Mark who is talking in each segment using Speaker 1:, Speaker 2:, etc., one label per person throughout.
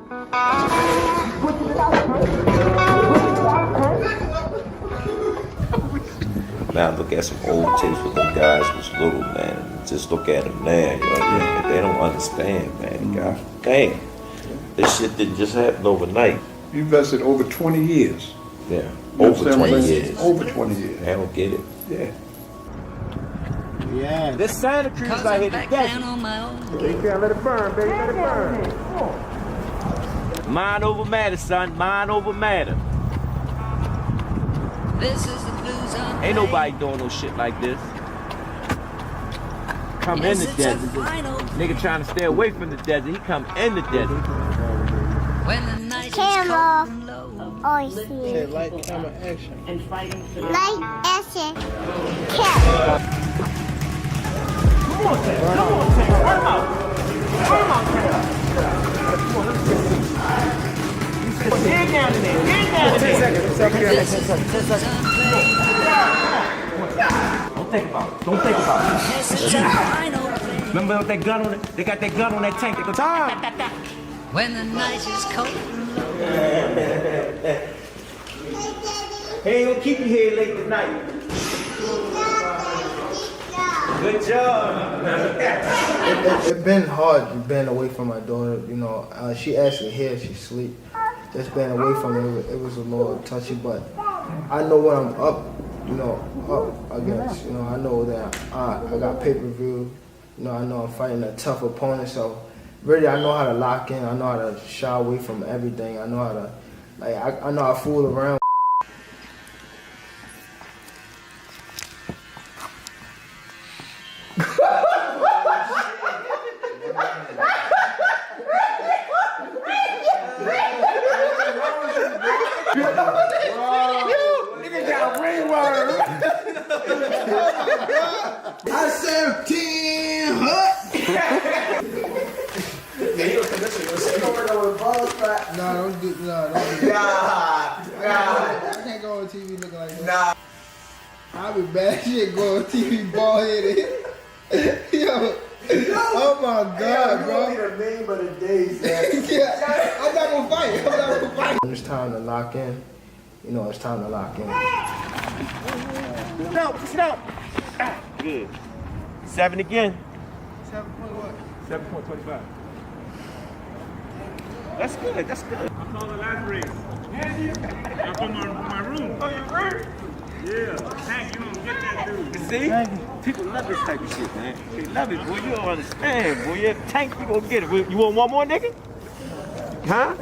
Speaker 1: Now look at some old tapes with them guys was little, man. Just look at them now, yo. They don't understand, man. God damn. This shit didn't just happen overnight.
Speaker 2: You invested over 20 years.
Speaker 1: Yeah, over 20 years.
Speaker 2: Over 20 years.
Speaker 1: I don't get it.
Speaker 2: Yeah.
Speaker 3: Yeah, this Santa Cruz out here to get you. You can't let it burn, baby. Let it burn. Mind over matter, son. Mind over matter.
Speaker 4: This is the blues on
Speaker 3: Ain't nobody doing no shit like this. Come in the desert. Nigga trying to stay away from the desert. He come in the desert.
Speaker 4: When the night
Speaker 5: Camera.
Speaker 4: is cold and low.
Speaker 5: Oh, I see.
Speaker 6: Okay, light, camera, action.
Speaker 5: Light, action. Camera.
Speaker 3: Come on, Tank. Come on, Tank. Burn him out. Burn him out, Tank. Dig down in there. Dig down in there. 10 seconds. Don't think about it. Don't think about it. Remember that gun on it? They got that gun on that tank. They go, time.
Speaker 4: When the night is cold and low.
Speaker 3: He ain't gonna keep you here late tonight. Good job.
Speaker 6: It's been hard being away from my daughter. You know, she actually here. She sleep. Just being away from her, it was a little touchy. But I know when I'm up, you know, up against. You know, I know that I got pay-per-view. You know, I know I'm fighting a tough opponent. So really, I know how to lock in. I know how to shy away from everything. I know how to, like, I know how to fool around.
Speaker 2: I said 10
Speaker 6: Nah, don't do that. I can't go on TV looking like that. Nah. I'll be bad shit going on TV bald headed. Yo. Oh my God, bro.
Speaker 2: You the name of the day,
Speaker 6: Yeah, I'm not gonna fight. It's time to lock in. You know, it's time to lock in.
Speaker 3: No, push it out. Good. 7 again.
Speaker 6: 7 point what?
Speaker 3: 7.25. That's good. That's good.
Speaker 7: I call it rivalries. I'm from my room.
Speaker 3: Oh, your room?
Speaker 7: Yeah. Hank, you don't get that dude.
Speaker 3: See? People love this type of shit, man. They love it, boy. You don't understand, boy. You're a tank, you gonna get it. You want one more, nigga? Huh?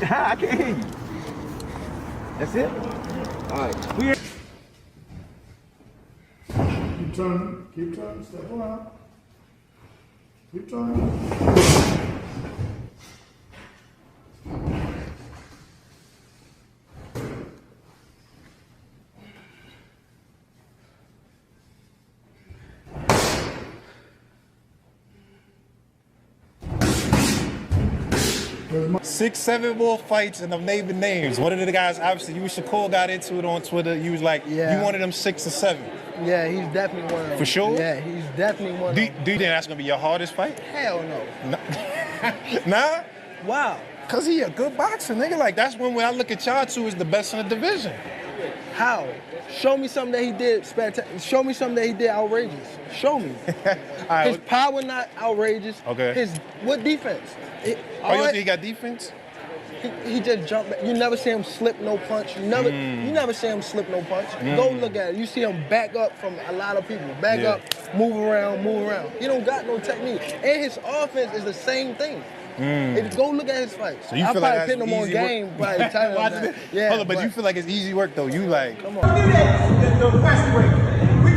Speaker 3: I can't hear you. That's it? All right.
Speaker 2: Keep turning, step around. Keep turning.
Speaker 8: Six, 7 more fights and I'm naming names. One of the guys, obviously, you and Shakur got into it on Twitter. You was like,
Speaker 6: Yeah.
Speaker 8: you wanted them 6 or 7.
Speaker 6: Yeah, he's definitely one of them.
Speaker 8: For sure?
Speaker 6: Yeah, he's definitely one of
Speaker 8: Do
Speaker 6: them.
Speaker 8: you think that's gonna be your hardest fight?
Speaker 6: Hell no.
Speaker 8: Nah?
Speaker 6: Wow.
Speaker 8: Cause he a good boxer, nigga. Like that's when I look at y'all two as the best in the division.
Speaker 6: How? Show me something that he did spectacular. Show me something that he did outrageous. Show me.
Speaker 8: All right.
Speaker 6: His power not outrageous.
Speaker 8: Okay.
Speaker 6: What defense?
Speaker 8: You don't think he got defense?
Speaker 6: He just jumped back. You never see him slip no punch. You never see him slip no punch. Go look at it. You see him back up from a lot of people. Back up, move around. He don't got no technique. And his offense is the same thing. Go look at his fights.
Speaker 8: So you
Speaker 6: I
Speaker 8: feel
Speaker 6: probably
Speaker 8: like
Speaker 6: put him on game by the time. Yeah,
Speaker 8: hold on, but you feel like it's easy work though. You like
Speaker 6: come on.
Speaker 3: The West way. We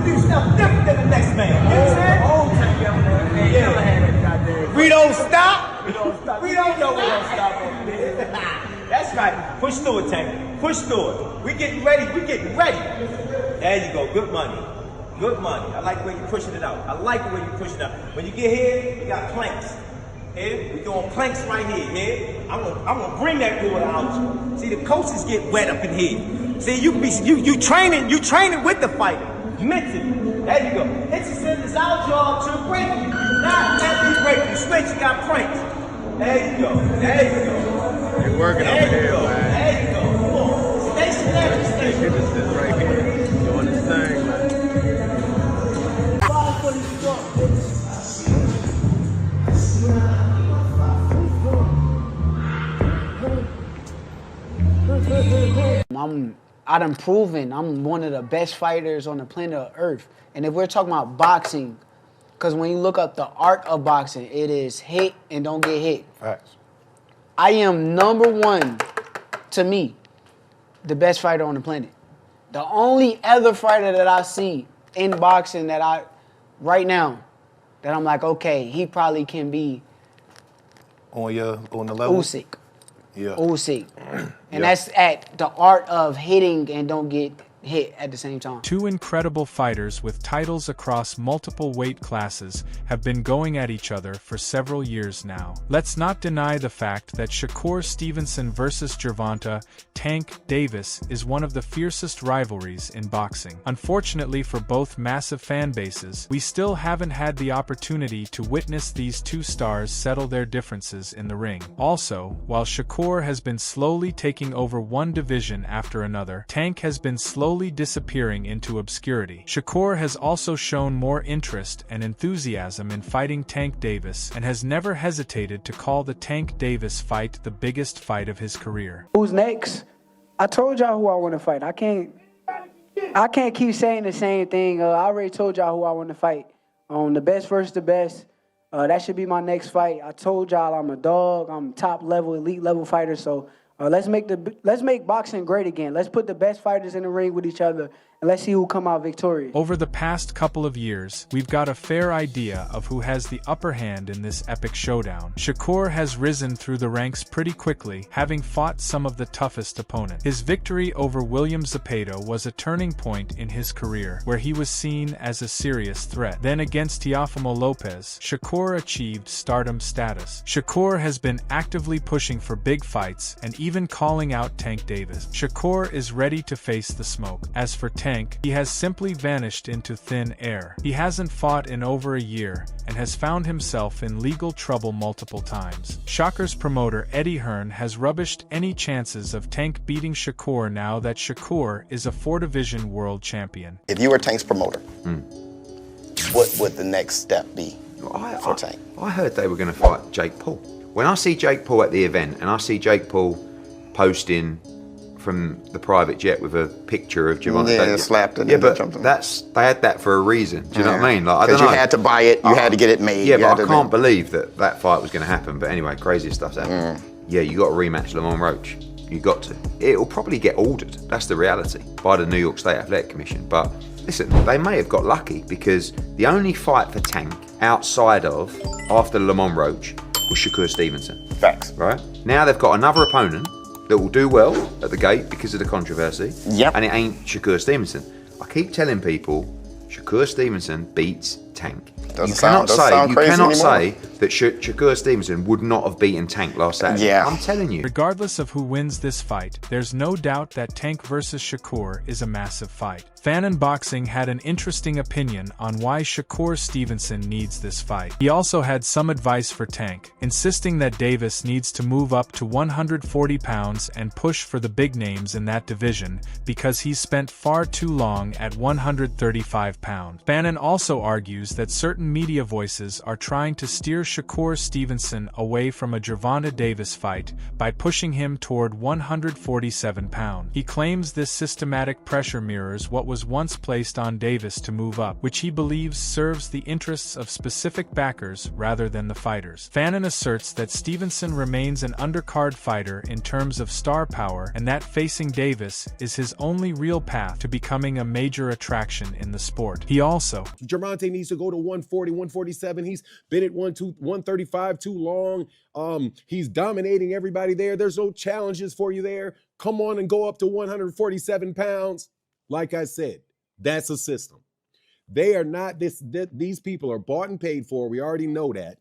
Speaker 3: do stuff different than the next man. You know what I'm saying? We don't stop. We don't know we don't stop over there. That's right. Push through it, Tank. Push through it. We getting ready. There you go. Good money. Good money. I like the way you're pushing it out. When you get here, you got planks. Here, we doing planks right here. Here, I'm gonna bring that water out. See, the coaches get wet up in here. See, you training with the fighter, mentally. There you go. It's our job to break you. Not let me break you. Switch, you got planks. There you go. There you go.
Speaker 2: You're working over here, man.
Speaker 3: There you go. Come on. Stay snap. Stay snap.
Speaker 2: This is right here. Doing his thing, man.
Speaker 3: Follow for these strong.
Speaker 9: I done proven I'm one of the best fighters on the planet of Earth. And if we're talking about boxing, because when you look up the art of boxing, it is hit and don't get hit.
Speaker 8: Facts.
Speaker 9: I am number one, to me, the best fighter on the planet. The only other fighter that I see in boxing right now, that I'm like, okay, he probably can be
Speaker 8: On the level?
Speaker 9: Usyk.
Speaker 8: Yeah.
Speaker 9: Usyk. And that's at the art of hitting and don't get hit at the same time.
Speaker 10: Two incredible fighters with titles across multiple weight classes have been going at each other for several years now. Let's not deny the fact that Shakur Stevenson versus Gervonta "Tank" Davis is one of the fiercest rivalries in boxing. Unfortunately for both massive fan bases, we still haven't had the opportunity to witness these two stars settle their differences in the ring. Also, while Shakur has been slowly taking over one division after another, Tank has been slowly disappearing into obscurity. Shakur has also shown more interest and enthusiasm in fighting Tank Davis and has never hesitated to call the Tank Davis fight the biggest fight of his career.
Speaker 9: Who's next? I told y'all who I want to fight. I can't keep saying the same thing. I already told y'all who I want to fight. The best versus the best. That should be my next fight. I told y'all I'm a dog. I'm top level, elite level fighter. So let's make boxing great again. Let's put the best fighters in the ring with each other, and let's see who come out victorious.
Speaker 10: Over the past couple of years, we've got a fair idea of who has the upper hand in this epic showdown. Shakur has risen through the ranks pretty quickly, having fought some of the toughest opponents. His victory over William Zepeda was a turning point in his career, where he was seen as a serious threat. Then against Teofimo Lopez, Shakur achieved stardom status. Shakur has been actively pushing for big fights and even calling out Tank Davis. Shakur is ready to face the smoke. As for Tank, he has simply vanished into thin air. He hasn't fought in over a year and has found himself in legal trouble multiple times. Shakur's promoter Eddie Hearn has rubbished any chances of Tank beating Shakur now that Shakur is a 4-division world champion.
Speaker 11: If you were Tank's promoter, what would the next step be for Tank?
Speaker 12: I heard they were going to fight Jake Paul. When I see Jake Paul at the event and I see Jake Paul posting from the private jet with a picture of Gervonta Davis.
Speaker 11: Slapped it.
Speaker 12: Yeah, but they had that for a reason. Do you know what I mean? Like, I don't know.
Speaker 11: Because you had to buy it, you had to get it made.
Speaker 12: Yeah, but I can't believe that fight was going to happen. But anyway, crazy stuff's happening. Yeah, you got to rematch Lamont Roach. You got to. It'll probably get ordered. That's the reality by the New York State Athletic Commission. But listen, they may have got lucky because the only fight for Tank outside of after Lamont Roach was Shakur Stevenson.
Speaker 11: Facts.
Speaker 12: Right? Now they've got another opponent that will do well at the gate because of the controversy.
Speaker 11: Yep.
Speaker 12: And it ain't Shakur Stevenson. I keep telling people, Shakur Stevenson beats Tank. You cannot say that Shakur Stevenson would not have beaten Tank last Saturday.
Speaker 11: Yeah.
Speaker 12: I'm telling you.
Speaker 10: Regardless of who wins this fight, there's no doubt that Tank versus Shakur is a massive fight. Fan Unboxing had an interesting opinion on why Shakur Stevenson needs this fight. He also had some advice for Tank, insisting that Davis needs to move up to 140 pounds and push for the big names in that division because he's spent far too long at 135 pounds. Fannin also argues that certain media voices are trying to steer Shakur Stevenson away from a Gervonta Davis fight by pushing him toward 147 pounds. He claims this systematic pressure mirrors what was once placed on Davis to move up, which he believes serves the interests of specific backers rather than the fighters. Fannin asserts that Stevenson remains an undercard fighter in terms of star power and that facing Davis is his only real path to becoming a major attraction in the sport. He also,
Speaker 13: Gervonta needs to go to 140, 147. He's been at 135 too long. He's dominating everybody there. There's no challenges for you there. Come on and go up to 147 pounds. Like I said, that's a system. They are not these people are bought and paid for. We already know that.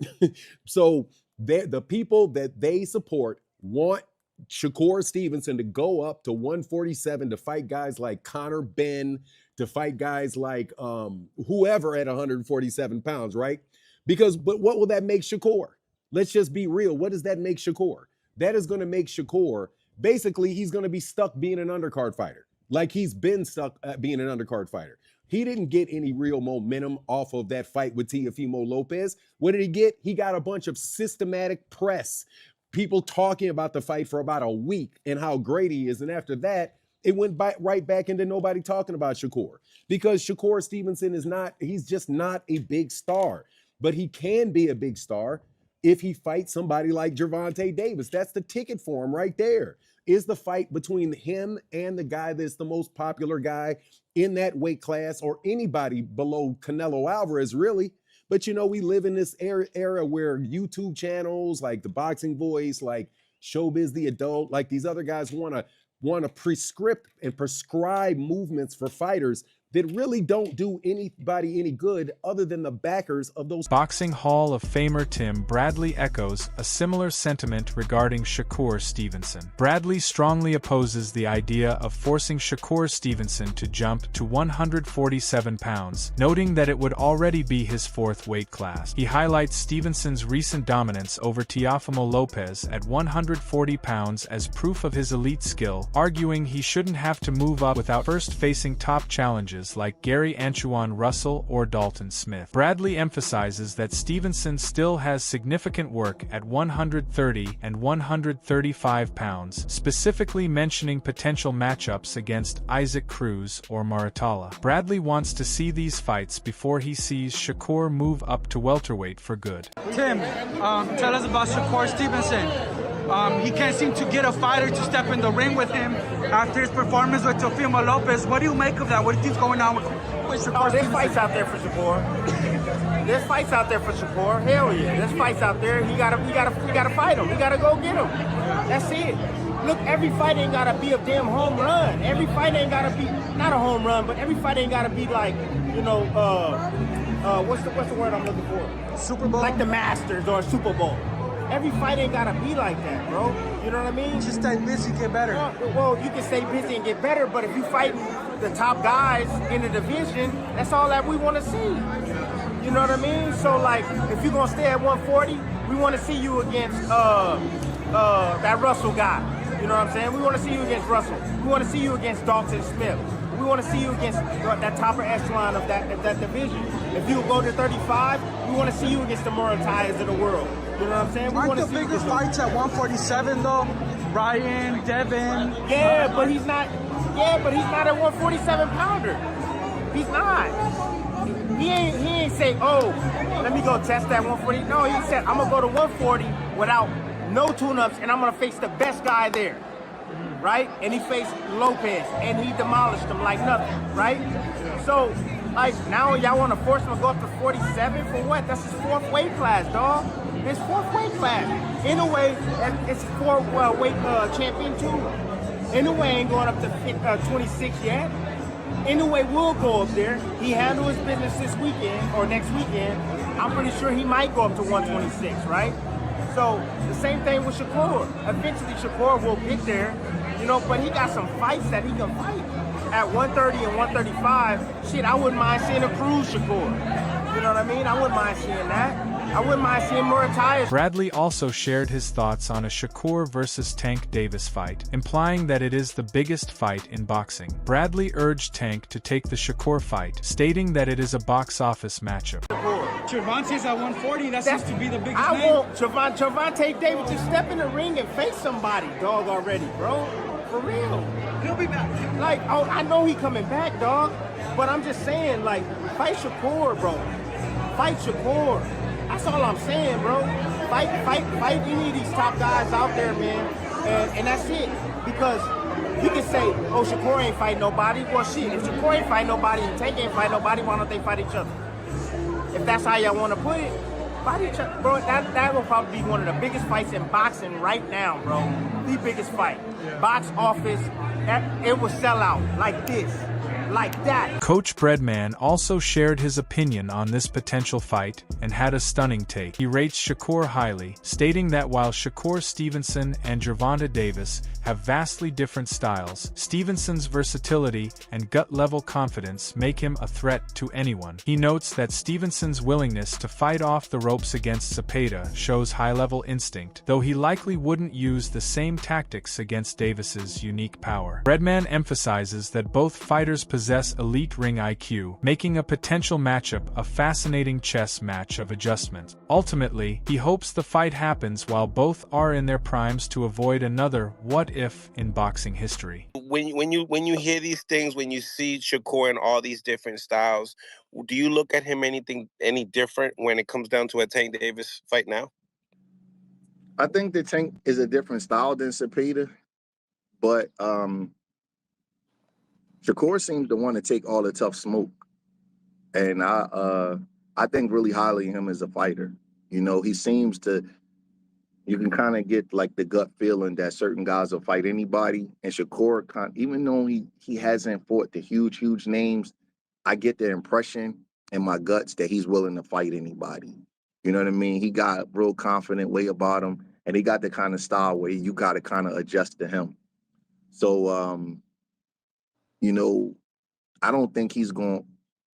Speaker 13: So the people that they support want Shakur Stevenson to go up to 147 to fight guys like Conor Benn, to fight guys like whoever at 147 pounds, right? But what will that make Shakur? Let's just be real. What does that make Shakur? That is going to make Shakur, basically, he's going to be stuck being an undercard fighter. Like he's been stuck at being an undercard fighter. He didn't get any real momentum off of that fight with Teofimo Lopez. What did he get? He got a bunch of systematic press, people talking about the fight for about a week and how great he is. And after that, it went right back into nobody talking about Shakur, because Shakur Stevenson he's just not a big star, but he can be a big star if he fights somebody like Gervonta Davis. That's the ticket for him right there, is the fight between him and the guy that's the most popular guy in that weight class, or anybody below Canelo Alvarez, really. But, you know, we live in this era where YouTube channels like The Boxing Voice, like Showbiz the Adult, like these other guys want to prescribe movements for fighters that really don't do anybody any good other than the backers of those.
Speaker 10: Boxing Hall of Famer Tim Bradley echoes a similar sentiment regarding Shakur Stevenson. Bradley strongly opposes the idea of forcing Shakur Stevenson to jump to 147 pounds, noting that it would already be his fourth weight class. He highlights Stevenson's recent dominance over Teofimo Lopez at 140 pounds as proof of his elite skill, arguing he shouldn't have to move up without first facing top challenges like Gary Anchuan Russell or Dalton Smith. Bradley emphasizes that Stevenson still has significant work at 130 and 135 pounds, specifically mentioning potential matchups against Isaac Cruz or Maratala. Bradley wants to see these fights before he sees Shakur move up to welterweight for good.
Speaker 14: Tim, tell us about Shakur Stevenson. He can't seem to get a fighter to step in the ring with him after his performance with Teofimo Lopez. What do you make of that? What do you think's going on with Shakur?
Speaker 3: There's fights out there for Shakur. There's fights out there for Shakur. Hell yeah, there's fights out there. He gotta fight him. He gotta go get him. That's it. Look, every fight ain't gotta be a damn home run. Every fight ain't gotta be not a home run, but every fight ain't gotta be like, you know, what's the word I'm looking for?
Speaker 14: Super Bowl.
Speaker 3: Like the Masters or Super Bowl. Every fight ain't gotta be like that, bro. You know what I mean?
Speaker 14: Just stay busy, get better.
Speaker 3: Well, you can stay busy and get better, but if you fighting the top guys in the division, that's all that we want to see. You know what I mean? So, like, if you're gonna stay at 140, we want to see you against that Russell guy. You know what I'm saying? We want to see you against Russell. We want to see you against Dalton Smith. We want to see you against that top echelon of that division. If you go to 35, we want to see you against the Muratayas of the world. You know what I'm saying?
Speaker 14: Aren't the biggest fights at 147 though? Ryan, Devin.
Speaker 3: Yeah, but he's not. Yeah, but he's not a 147 pounder. He's not. He ain't say, oh, let me go test that 140. No, he said, I'm gonna go to 140 without no tune-ups, and I'm gonna face the best guy there, right? And he faced Lopez, and he demolished him like nothing, right? So, like, now y'all want to force him to go up to 47 for what? That's his fourth weight class, dog. His fourth weight class. In a way, it's fourth weight champion too. In a way, ain't going up to 26 yet. In a way, we'll go up there. He handled his business this weekend or next weekend. I'm pretty sure he might go up to 126, right? So the same thing with Shakur. Eventually, Shakur will get there, you know. But he got some fights that he can fight at 130 and 135. Shit, I wouldn't mind seeing a Cruz Shakur. You know what I mean? I wouldn't mind seeing that. I wouldn't mind seeing Muratayas.
Speaker 10: Bradley also shared his thoughts on a Shakur versus Tank Davis fight, implying that it is the biggest fight in boxing. Bradley urged Tank to take the Shakur fight, stating that it is a box office matchup.
Speaker 14: Gervonta's at 140, that seems to be the biggest
Speaker 3: I
Speaker 14: name.
Speaker 3: want Gervonta Davis to step in the ring and face somebody, dog, already, bro. For real.
Speaker 14: He'll be back.
Speaker 3: Like, oh, I know he coming back, dog. But I'm just saying, like, fight Shakur, bro. Fight Shakur. That's all I'm saying, bro. Fight any of these top guys out there, man. And that's it. Because you can say, oh, Shakur ain't fight nobody. Well, shit, if Shakur ain't fight nobody and Tank ain't fight nobody, why don't they fight each other? If that's how y'all want to put it, fight each other. Bro, that will probably be one of the biggest fights in boxing right now, bro. The biggest fight. Yeah. Box office, it will sell out like this. like that.
Speaker 10: Coach Breadman also shared his opinion on this potential fight and had a stunning take. He rates Shakur highly, stating that while Shakur Stevenson and Gervonta Davis have vastly different styles, Stevenson's versatility and gut-level confidence make him a threat to anyone. He notes that Stevenson's willingness to fight off the ropes against Zepeda shows high-level instinct, though he likely wouldn't use the same tactics against Davis's unique power. Breadman emphasizes that both fighters possess elite ring IQ, making a potential matchup a fascinating chess match of adjustments. Ultimately, he hopes the fight happens while both are in their primes to avoid another what-if in boxing history.
Speaker 11: When you hear these things, when you see Shakur in all these different styles, do you look at him any different when it comes down to a Tank Davis fight now?
Speaker 15: I think the Tank is a different style than Zepeda, but Shakur seems to want to take all the tough smoke, and I think really highly of him as a fighter. You know, he seems to. You can kind of get like the gut feeling that certain guys will fight anybody, and Shakur, even though he hasn't fought the huge names, I get the impression in my guts that he's willing to fight anybody. You know what I mean? He got real confident way about him, and he got the kind of style where you got to kind of adjust to him. So, you know, I don't think he's going to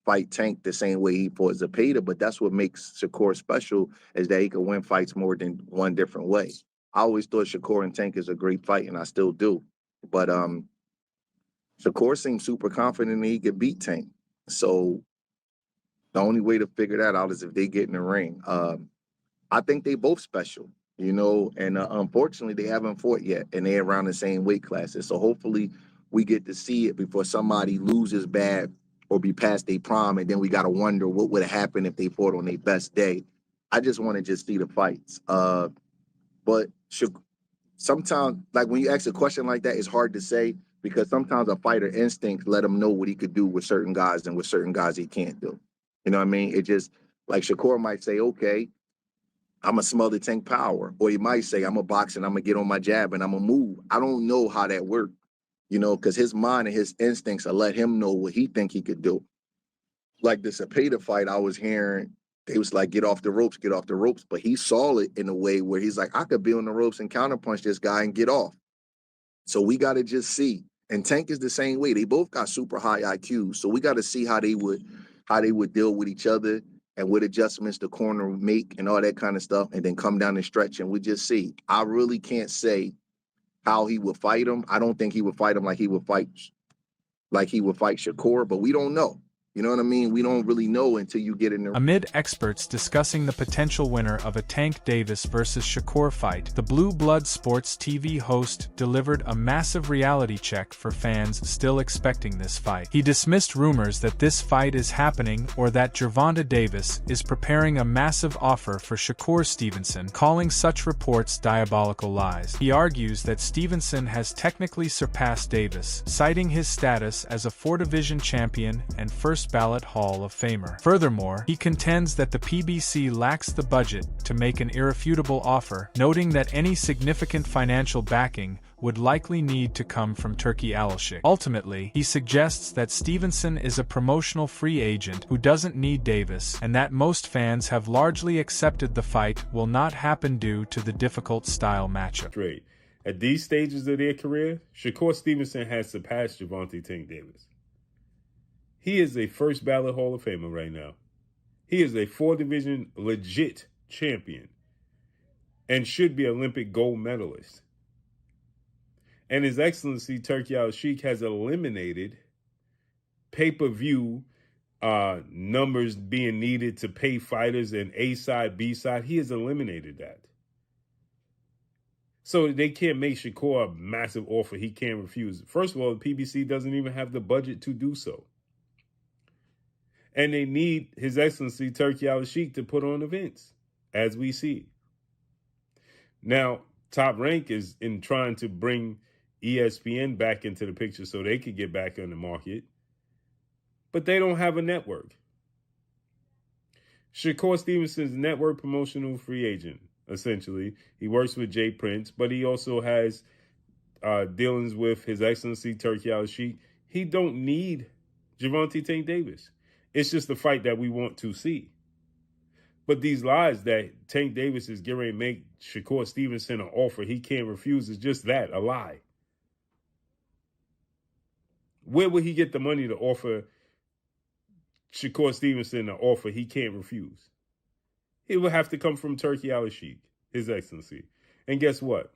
Speaker 15: fight Tank the same way he fought Zepeda, but that's what makes Shakur special, is that he can win fights more than one different way. I always thought Shakur and Tank is a great fight, and I still do. But Shakur seems super confident that he could beat Tank. So the only way to figure that out is if they get in the ring. I think they both special, you know, and unfortunately they haven't fought yet, and they're around the same weight classes. So hopefully we get to see it before somebody loses bad or be past their prime, and then we got to wonder what would have happened if they fought on their best day. I just want to just see the fights. But sometimes, like when you ask a question like that, it's hard to say, because sometimes a fighter instinct let him know what he could do with certain guys and with certain guys he can't do. You know what I mean? It just, like Shakur might say, okay, I'm going to smell the Tank power. Or he might say, I'm a box and I'm going to get on my jab and I'm going to move. I don't know how that works, you know, because his mind and his instincts will let him know what he think he could do. Like the Zepeda fight, I was hearing, they was like, get off the ropes. But he saw it in a way where he's like, I could be on the ropes and counterpunch this guy and get off. So we got to just see. And Tank is the same way. They both got super high IQ. So we got to see how they would deal with each other and what adjustments the corner would make and all that kind of stuff, and then come down the stretch and we just see. I really can't say how he would fight him. I don't think he would fight him like he would fight Shakur, but we don't know. You know what I mean? We don't really know until you get in there.
Speaker 10: Amid experts discussing the potential winner of a Tank Davis versus Shakur fight, the Blue Blood Sports TV host delivered a massive reality check for fans still expecting this fight. He dismissed rumors that this fight is happening or that Gervonta Davis is preparing a massive offer for Shakur Stevenson, calling such reports diabolical lies. He argues that Stevenson has technically surpassed Davis, citing his status as a 4-division champion and first ballot Hall of Famer. Furthermore, he contends that the PBC lacks the budget to make an irrefutable offer, noting that any significant financial backing would likely need to come from Turki Alashik. Ultimately, he suggests that Stevenson is a promotional free agent who doesn't need Davis, and that most fans have largely accepted the fight will not happen due to the difficult style matchup.
Speaker 7: At these stages of their career, Shakur Stevenson has surpassed Gervonta Tank Davis. He is a first ballot Hall of Famer right now. He is a 4-division legit champion and should be Olympic gold medalist. And His Excellency Turki Al-Sheikh has eliminated pay-per-view numbers being needed to pay fighters in A side, B side. He has eliminated that. So they can't make Shakur a massive offer he can't refuse. First of all, the PBC doesn't even have the budget to do so. And they need His Excellency Turki Al-Sheikh to put on events, as we see. Now, Top Rank is in trying to bring ESPN back into the picture so they could get back on the market. But they don't have a network. Shakur Stevenson's network promotional free agent, essentially. He works with Jay Prince, but he also has dealings with His Excellency Turki Al-Sheikh. He don't need Gervonta Tank Davis. It's just the fight that we want to see. But these lies that Tank Davis is getting ready to make Shakur Stevenson an offer he can't refuse is just that, a lie. Where would he get the money to offer Shakur Stevenson an offer he can't refuse? It would have to come from Turki Al-Sheikh, His Excellency. And guess what?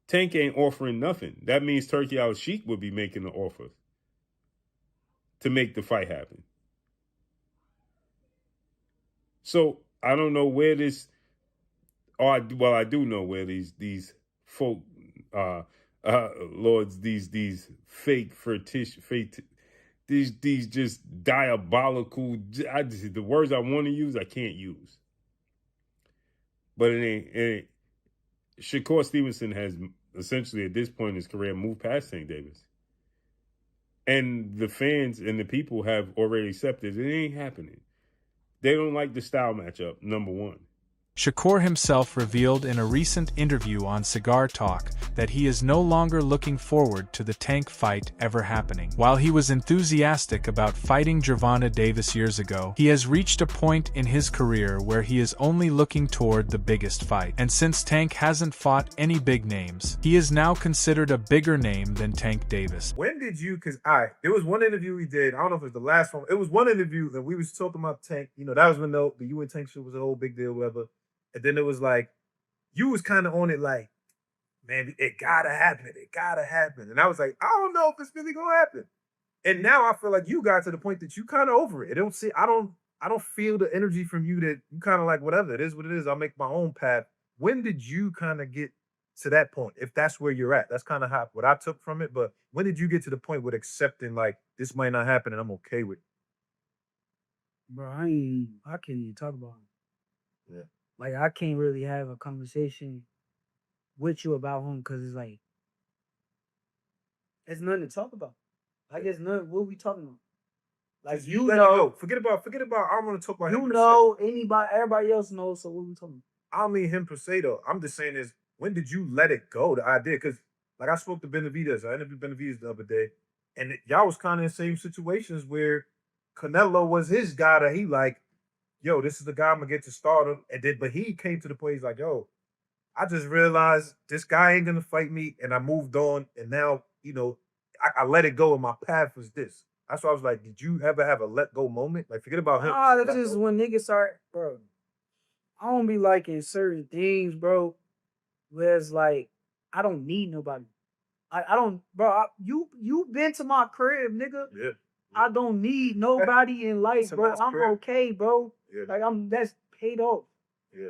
Speaker 7: Tank ain't offering nothing. That means Turki Al-Sheikh would be making the offer to make the fight happen. So I don't know where this, I do know where these folk lords, these fake these just diabolical, the words I want to use, I can't use. But it ain't. Shakur Stevenson has essentially at this point in his career moved past Tank Davis. And the fans and the people have already accepted it ain't happening. They don't like the style matchup, number one.
Speaker 10: Shakur himself revealed in a recent interview on Cigar Talk that he is no longer looking forward to the Tank fight ever happening. While he was enthusiastic about fighting Gervonta Davis years ago, he has reached a point in his career where he is only looking toward the biggest fight. And since Tank hasn't fought any big names, he is now considered a bigger name than Tank Davis.
Speaker 16: When did you, there was one interview we did, I don't know if it was the last one, it was one interview that we was talking about Tank, that was when the you and Tank shit was a whole big deal, whatever. And then it was like, you was kind of on it like, man, it gotta happen. It gotta happen. And I was like, I don't know if it's really gonna happen. And now I feel like you got to the point that you kind of over it. I don't feel the energy from you that you kind of like, whatever, it is what it is. I'll make my own path. When did you kind of get to that point? If that's where you're at, that's kind of what I took from it. But when did you get to the point with accepting like, this might not happen and I'm okay with it?
Speaker 17: Bro, I can't even talk about it.
Speaker 16: Yeah.
Speaker 17: Like, I can't really have a conversation with you about him because it's like, there's nothing to talk about. Like, there's nothing, what are we talking about? Like, you know.
Speaker 16: Forget about, I don't want to talk about him.
Speaker 17: You know, everybody else knows, so what are we talking about?
Speaker 16: I don't mean him per se, though. I'm just saying is, when did you let it go, the idea? Because, like, I spoke to Benavidez. I interviewed Benavidez the other day, and y'all was kind of in the same situations where Canelo was his guy that he like, yo, this is the guy I'm gonna get to stardom. But he came to the point, he's like, yo, I just realized this guy ain't gonna fight me, and I moved on, and now, I let it go, and my path was this. That's why I was like, did you ever have a let go moment? Like, forget about him.
Speaker 17: That's just when niggas start, bro. I don't be liking certain things, bro, where it's like, I don't need nobody. I don't, bro, you been to my crib, nigga.
Speaker 16: Yeah.
Speaker 17: I don't need nobody in life, bro. I'm okay, bro.
Speaker 16: Yeah.
Speaker 17: Like, that's paid off.
Speaker 16: Yeah.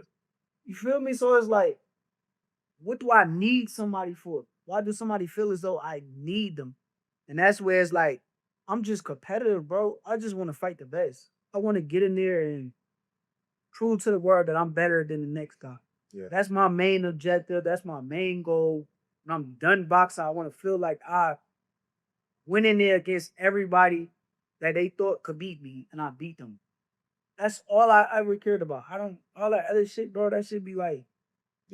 Speaker 17: You feel me? So it's like, what do I need somebody for? Why do somebody feel as though I need them? And that's where it's like, I'm just competitive, bro. I just want to fight the best. I want to get in there and prove to the world that I'm better than the next guy.
Speaker 16: Yeah.
Speaker 17: That's my main objective. That's my main goal. When I'm done boxing, I want to feel like I went in there against everybody that they thought could beat me, and I beat them. That's all I ever cared about. All that other shit, bro, that should be like,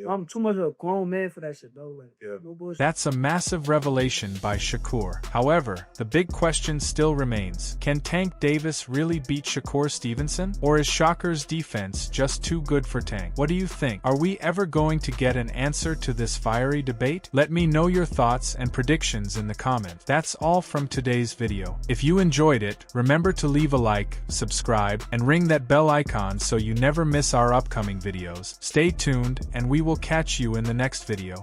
Speaker 17: I'm too much of a grown man for that shit, bro. Like, no bullshit.
Speaker 10: That's a massive revelation by Shakur. However, the big question still remains. Can Tank Davis really beat Shakur Stevenson? Or is Shakur's defense just too good for Tank? What do you think? Are we ever going to get an answer to this fiery debate? Let me know your thoughts and predictions in the comments. That's all from today's video. If you enjoyed it, remember to leave a like, subscribe, and ring that bell icon so you never miss our upcoming videos. Stay tuned, and we will catch you in the next video.